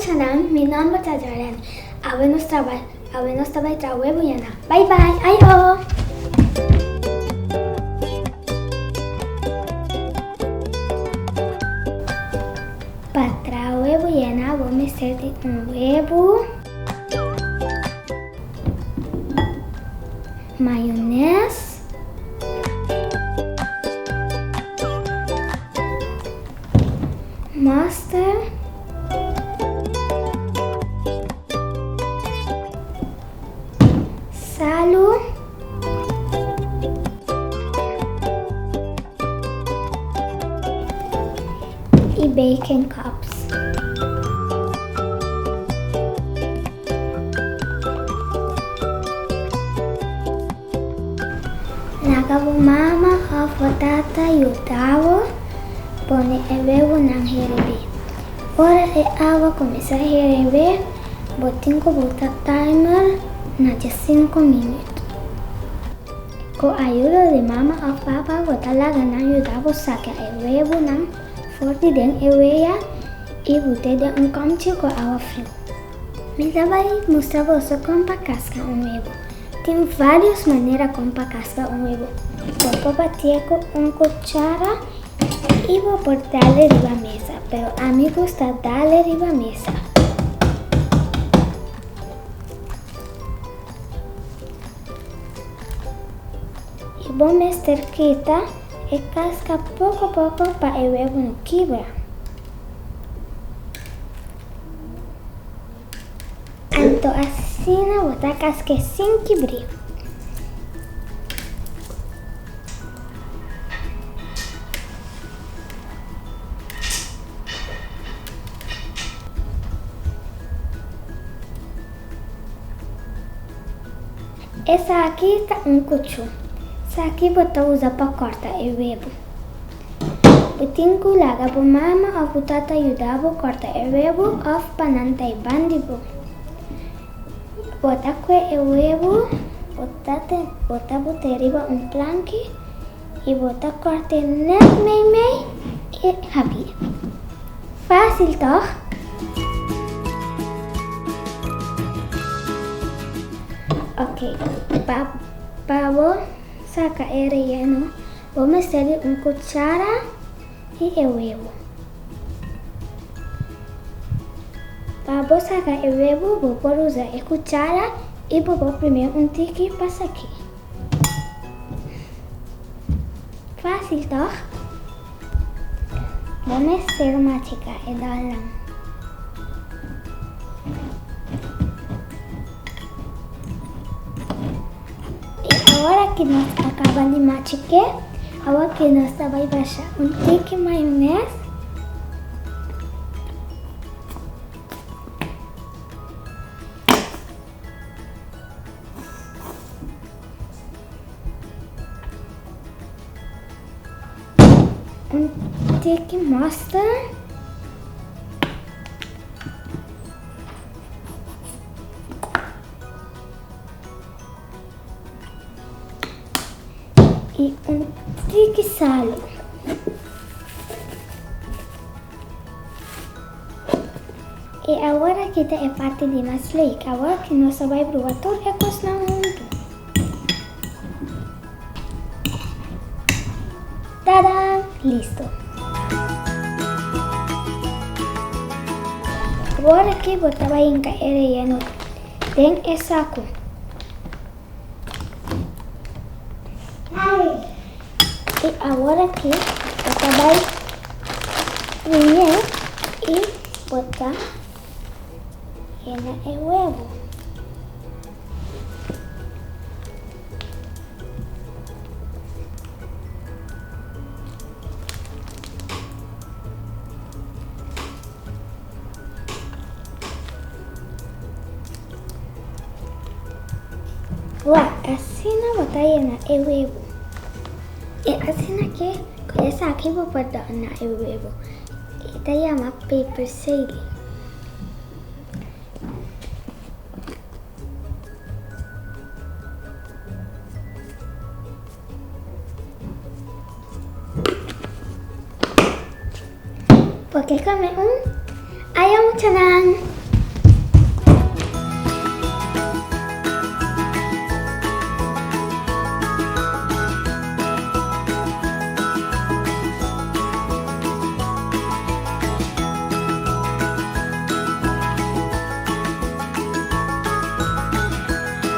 muchanan, mi nombre es Yena. Habemos trabajado Webu Yena. Bye bye, ayo. Para Webu Yena vamos a hacer un huevo, mayonesa, mustard, sal y bacon cups. Lagavo mama of batata e o tavo, pone el huevo na hervir. Ora a água começa a hervir, botinho bota timer na de 5 minutos. Com a ajuda de mama of papa, bota laga na ajudava sacar el huevo na forte den eweia e bote de um camchi com água fria. Me vai mostrar você como casca huevo. Tem várias maneiras como cascar huevo. Vou bater com cuchara e vou darle arriba a mesa, pero a mí gusta darle arriba a mesa. E vou mexer quita e casca pouco a pouco para o huevo não quebrar. Então assim vou botar casca sem quebrar. Essa aqui está cucho. Essa aqui vou usar para cortar o huevo. O tinco laga por mama ou botata ajudava a cortar o huevo ou pananta e bandibo. Bota com o huevo, bota arriba planque e bota corte net meio e rápido. Fácil, toch? Ok, para sacar el relleno, vou meter cuchara e o huevo. Para sacar o huevo, vou usar a cuchara e vou primeiro tique passa aqui. Fácil, toch? Vou mexer masticar e dar lá. Agora que nós acabamos de masticar, agora que nós vamos baixar tique de maionese. Tique mustard. E tique sal. E agora que é parte de mais leite, agora que nós vamos provar tudo é cozinhar junto. Tada! Listo. Agora que botava em cair relleno, tem o saco. E agora que você vai primeiro e botar o huevo. Uau, assim não botar o huevo. E assim aqui, com essa aqui vou botar o huevo. E daí chama paper sailing. Porque come ayo muchanan.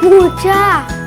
Mucha.